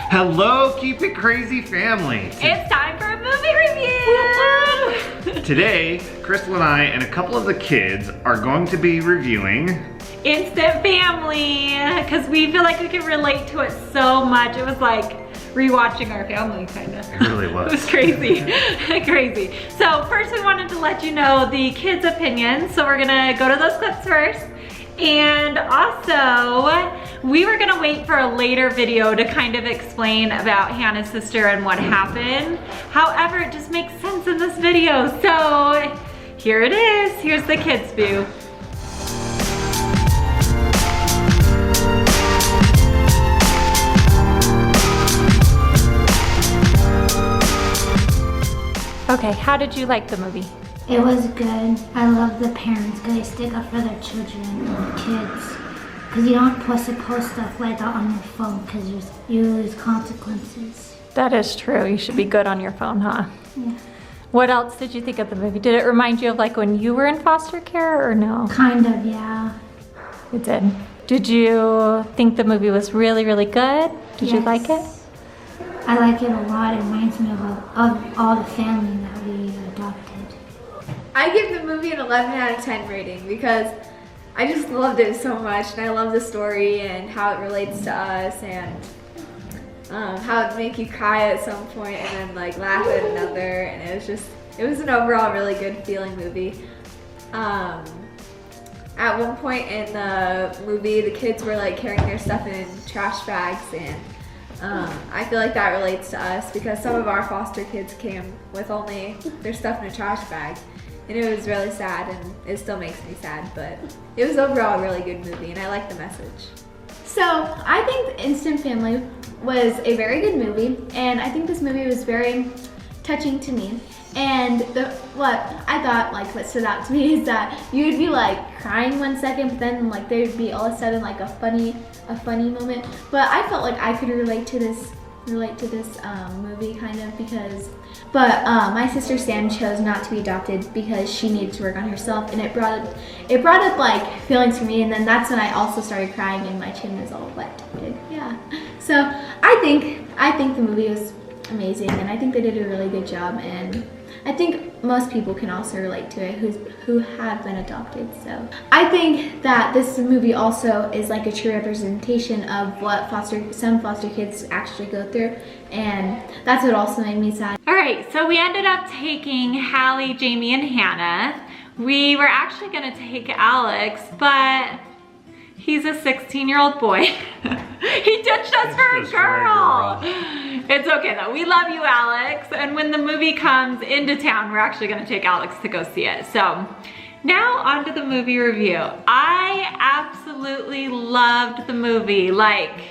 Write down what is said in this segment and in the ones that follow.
Hello, Keep It Crazy family. It's time for a movie review. Today, Crystal and I and a couple of the kids are going to be reviewing Instant Family, because we feel like we can relate to it so much. It was like rewatching our family, kind of. It really was. It was crazy, crazy. So first we wanted to let you know the kids' opinions. So we're gonna go to those clips first. And also, we were gonna wait for a later video to kind of explain about Hannah's sister and what happened. However, it just makes sense in this video. So here it is. Here's the kids' view. Okay, how did you like the movie? It was good. I love the parents because they stick up for their children and kids. Because you don't supposed to post stuff like that on your phone because you lose consequences. That is true. You should be good on your phone, huh? Yeah. What else did you think of the movie? Did it remind you of like when you were in foster care or no? Kind of, yeah. It did. Did you think the movie was really, really good? Did you like it? I like it a lot. It reminds me of all the family that we adopted. I give the movie an 11 out of 10 rating because I just loved it so much, and I love the story and how it relates to us, and how it make you cry at some point and then like laugh at another, and it was an overall really good feeling movie. At one point in the movie, the kids were like carrying their stuff in trash bags, and I feel like that relates to us because some of our foster kids came with only their stuff in a trash bag. And it was really sad, and it still makes me sad, but it was overall a really good movie, and I like the message. So I think Instant Family was a very good movie, and I think this movie was very touching to me. And what I thought, like what stood out to me is that you'd be like crying 1 second, but then like there'd be all of a sudden like a funny moment. But I felt like I could relate to this movie kind of because, but my sister Sam chose not to be adopted because she needed to work on herself, and it brought up like feelings for me, and then that's when I also started crying and my chin was all wet. Yeah. So I think the movie was amazing, and I think they did a really good job, and I think most people can also relate to it who have been adopted. So I think that this movie also is like a true representation of what some foster kids actually go through, and that's what also made me sad. All right, so we ended up taking Hallie, Jamie, and Hannah. We were actually gonna take Alex, but he's a 16-year-old boy. He ditched us for a girl. It's okay though, we love you, Alex. And when the movie comes into town, we're actually gonna take Alex to go see it. So now on to the movie review. I absolutely loved the movie, like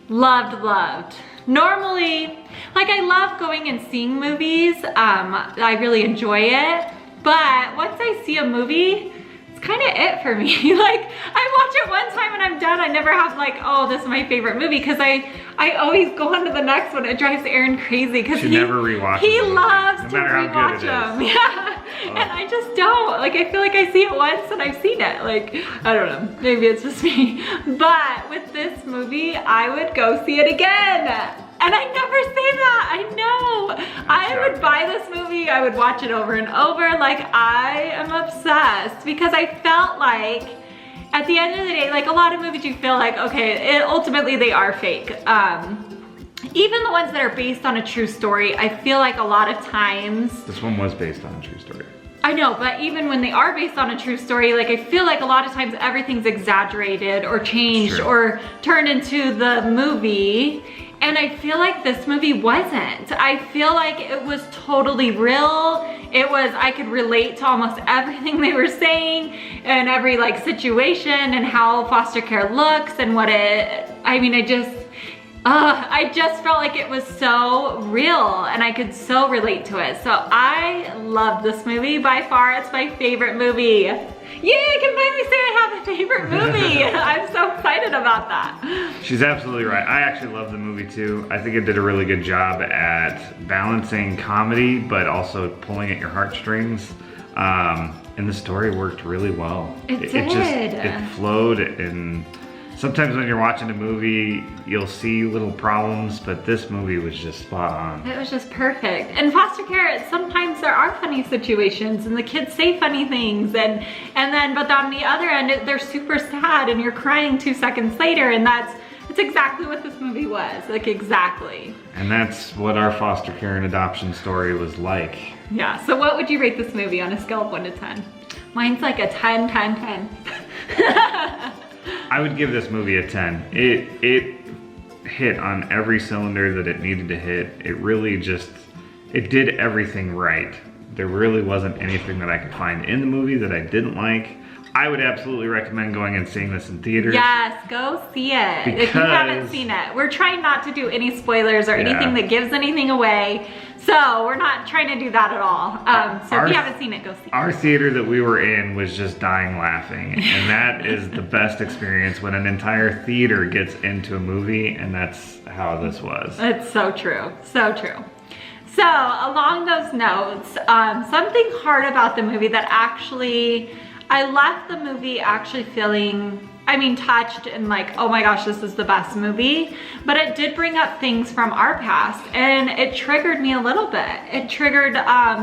loved. Normally, like I love going and seeing movies. I really enjoy it. But once I see a movie, kind of it for me. Like I watch it one time and I'm done. I never have like, oh, this is my favorite movie, because I always go on to the next one. It drives Aaron crazy because he never rewatches he them, loves no to matter how rewatch good it them. Yeah. And I just don't. Like I feel like I see it once and I've seen it. Like I don't know, maybe it's just me. But with this movie, I would go see it again. And I never say that, I know. I would buy this movie, I would watch it over and over. Like I am obsessed because I felt like at the end of the day, like a lot of movies you feel like, okay, ultimately they are fake. Even the ones that are based on a true story, I feel like a lot of times. This one was based on a true story. I know, but even when they are based on a true story, like I feel like a lot of times everything's exaggerated or changed or turned into the movie. And I feel like this movie wasn't. I feel like it was totally real. I could relate to almost everything they were saying and every like situation and how foster care looks and I just felt like it was so real and I could so relate to it. So I love this movie. By far, it's my favorite movie. Yay, I can finally say I have a favorite movie. I'm so excited about that. She's absolutely right. I actually love the movie too. I think it did a really good job at balancing comedy, but also pulling at your heartstrings. And the story worked really well. It did. It flowed, and sometimes when you're watching a movie, you'll see little problems, but this movie was just spot on. It was just perfect. And foster care, sometimes there are funny situations and the kids say funny things but on the other end, they're super sad and you're crying 2 seconds later, and that's exactly what this movie was, like exactly. And that's what our foster care and adoption story was like. Yeah, so what would you rate this movie on a scale of 1 to 10? Mine's like a 10, 10, 10. I would give this movie a 10. It hit on every cylinder that it needed to hit. It did everything right. There really wasn't anything that I could find in the movie that I didn't like. I would absolutely recommend going and seeing this in theaters. Yes, go see it if you haven't seen it. We're trying not to do any spoilers or anything that gives anything away. So we're not trying to do that at all. So if you haven't seen it, go see it. Our theater that we were in was just dying laughing. And that is the best experience, when an entire theater gets into a movie, and that's how this was. It's so true, so true. So along those notes, something hard about the movie that actually, I left the movie actually feeling, touched and like, oh my gosh, this is the best movie. But it did bring up things from our past, and it triggered me a little bit. It triggered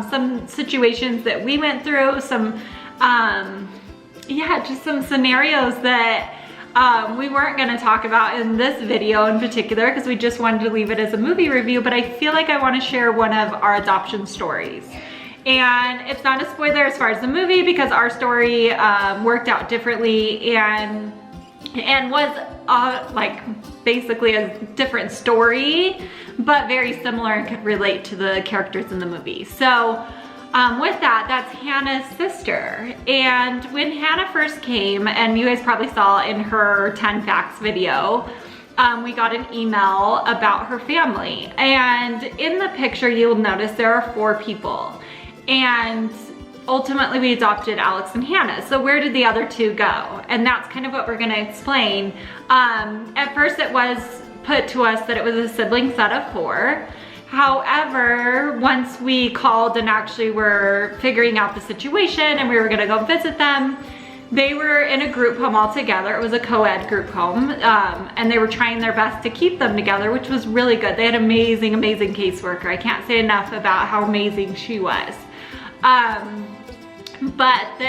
some situations that we went through, just some scenarios that we weren't gonna talk about in this video in particular, because we just wanted to leave it as a movie review, but I feel like I wanna share one of our adoption stories. And it's not a spoiler as far as the movie, because our story worked out differently and was basically a different story, but very similar and could relate to the characters in the movie. So with that, that's Hannah's sister. And when Hannah first came, and you guys probably saw in her 10 facts video, we got an email about her family. And in the picture, you'll notice there are 4 people. And ultimately we adopted Alex and Hannah. So where did the other 2 go? And that's kind of what we're gonna explain. At first it was put to us that it was a sibling set of 4. However, once we called and actually were figuring out the situation and we were gonna go visit them, they were in a group home all together. It was a co-ed group home, and they were trying their best to keep them together, which was really good. They had amazing, amazing caseworker. I can't say enough about how amazing she was. But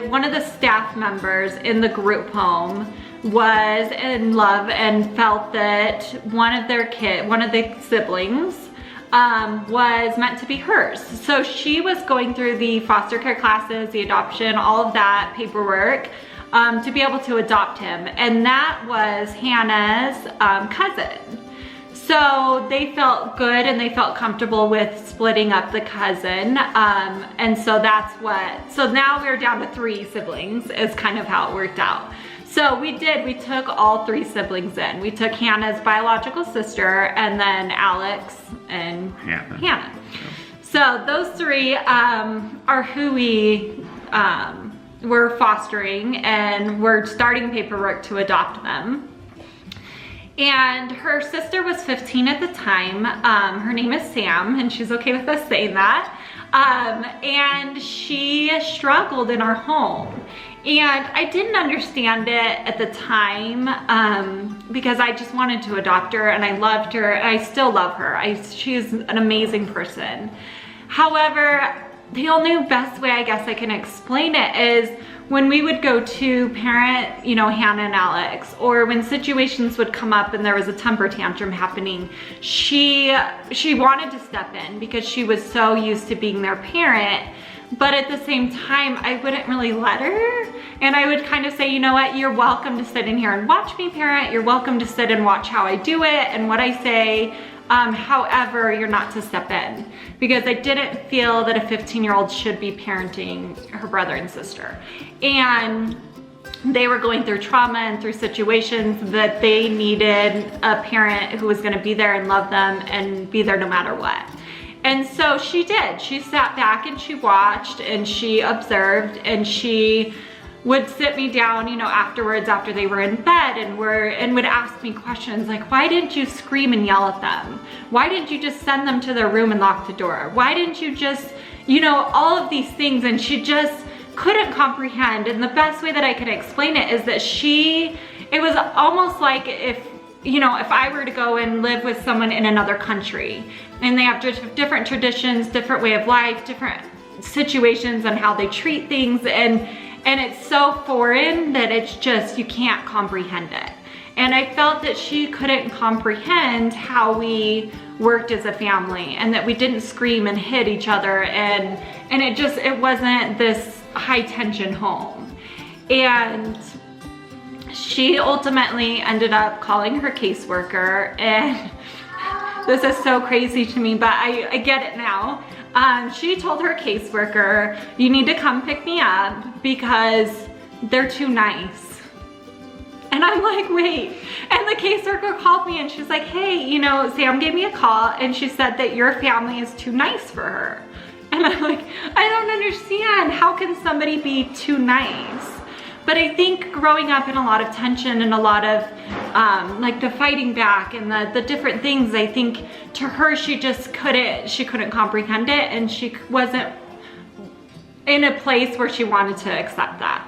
one of the staff members in the group home was in love and felt that one of the siblings was meant to be hers. So she was going through the foster care classes, the adoption, all of that paperwork to be able to adopt him. And that was Hannah's cousin. So they felt good and they felt comfortable with splitting up the cousin. And so so now we're down to 3 siblings is kind of how it worked out. So we took all 3 siblings in. We took Hannah's biological sister, and then Alex and Hannah. So those 3 are who we were fostering, and we're starting paperwork to adopt them. And her sister was 15 at the time. Her name is Sam, and she's okay with us saying that. And she struggled in our home. And I didn't understand it at the time because I just wanted to adopt her, and I loved her, and I still love her. She's an amazing person. However, the only best way I guess I can explain it is when we would go to parent, Hannah and Alex, or when situations would come up and there was a temper tantrum happening, she wanted to step in because she was so used to being their parent. But at the same time, I wouldn't really let her. And I would kind of say, you know what, you're welcome to sit in here and watch me parent. You're welcome to sit and watch how I do it and what I say. However, you're not to step in, because I didn't feel that a 15-year-old should be parenting her brother and sister. And they were going through trauma and through situations that they needed a parent who was gonna be there and love them and be there no matter what. And so she did. She sat back and she watched and she observed, and she would sit me down, afterwards after they were in bed and would ask me questions like, why didn't you scream and yell at them? Why didn't you just send them to their room and lock the door? Why didn't you just, all of these things? And she just couldn't comprehend. And the best way that I can explain it is that she it was almost like if I were to go and live with someone in another country and they have different traditions, different way of life, different situations and how they treat things, and it's so foreign that it's just, you can't comprehend it. And I felt that she couldn't comprehend how we worked as a family and that we didn't scream and hit each other, and it wasn't this high tension home. And she ultimately ended up calling her caseworker, and this is so crazy to me, but I get it now. She told her caseworker, you need to come pick me up because they're too nice. And I'm like, wait. And the caseworker called me and she's like, hey, Sam gave me a call and she said that your family is too nice for her. And I'm like, I don't understand. How can somebody be too nice? But I think growing up in a lot of tension and a lot of like the fighting back and the different things, I think to her, she couldn't comprehend it, and she wasn't in a place where she wanted to accept that.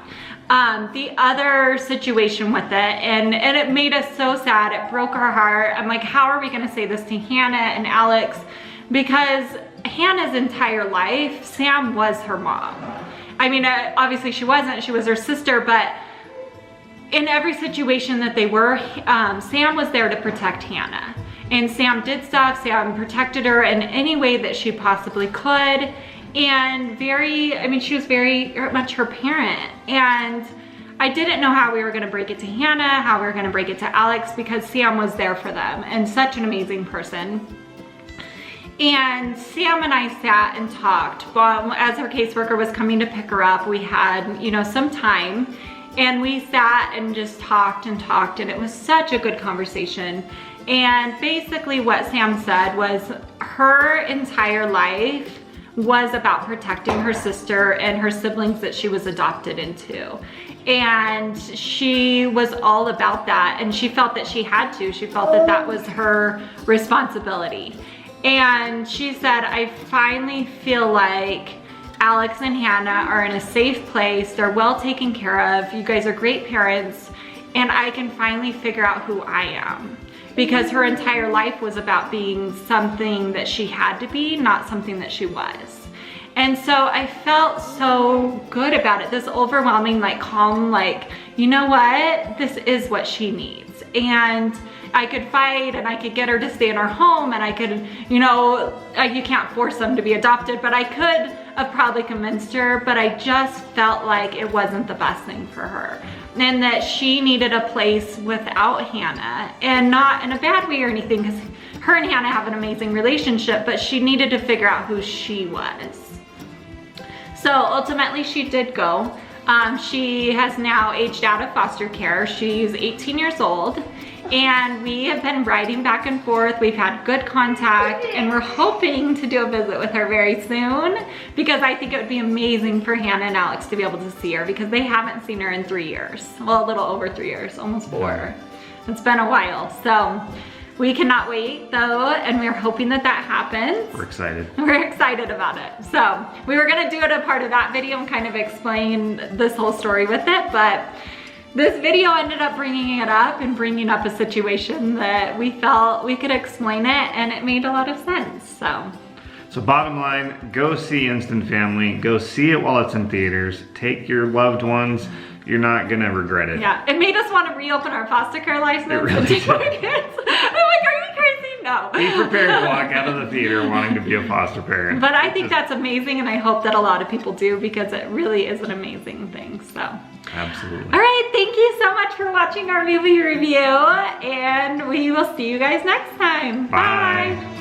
The other situation with it, and it made us so sad, it broke our heart. I'm like, how are we gonna say this to Hannah and Alex? Because Hannah's entire life, Sam was her mom. I mean, obviously she wasn't, she was her sister, but in every situation that they were, Sam was there to protect Hannah. And Sam did stuff, Sam protected her in any way that she possibly could. And she was very much her parent. And I didn't know how we were gonna break it to Hannah, how we were gonna break it to Alex, because Sam was there for them and such an amazing person. And Sam and I sat and talked. Well, as her caseworker was coming to pick her up, we had, some time, and we sat and just talked, and it was such a good conversation. And basically what Sam said was her entire life was about protecting her sister and her siblings that she was adopted into. And she was all about that, and she felt that she had to. She felt that that was her responsibility. And she said, I finally feel like Alex and Hannah are in a safe place. They're well taken care of. You guys are great parents. And I can finally figure out who I am. Because her entire life was about being something that she had to be, not something that she was. And so I felt so good about it. This overwhelming, calm, you know what? This is what she needs. And I could fight and I could get her to stay in our home, and I could, you can't force them to be adopted, but I could have probably convinced her, but I just felt like it wasn't the best thing for her. And that she needed a place without Hannah, and not in a bad way or anything, because her and Hannah have an amazing relationship, but she needed to figure out who she was. So ultimately she did go. She has now aged out of foster care. She's 18 years old. And we have been writing back and forth. We've had good contact, and we're hoping to do a visit with her very soon, because I think it would be amazing for Hannah and Alex to be able to see her, because they haven't seen her in 3 years. Well, a little over 3 years, almost 4. It's been a while. So we cannot wait though, and we're hoping that that happens. We're excited. We're excited about it. So we were gonna do it a part of that video and kind of explain this whole story with it, but this video ended up bringing it up and bringing up a situation that we felt we could explain it, and it made a lot of sense, So bottom line, go see Instant Family. Go see it while it's in theaters. Take your loved ones. You're not gonna regret it. Yeah, it made us want to reopen our foster care license. It really and take did. our kids. I'm like, are you crazy? No. Be prepared to walk out of the theater wanting to be a foster parent. But I think that's amazing, and I hope that a lot of people do, because it really is an amazing thing, so. Absolutely. All right, thank you so much for watching our movie review, and we will see you guys next time. Bye. Bye.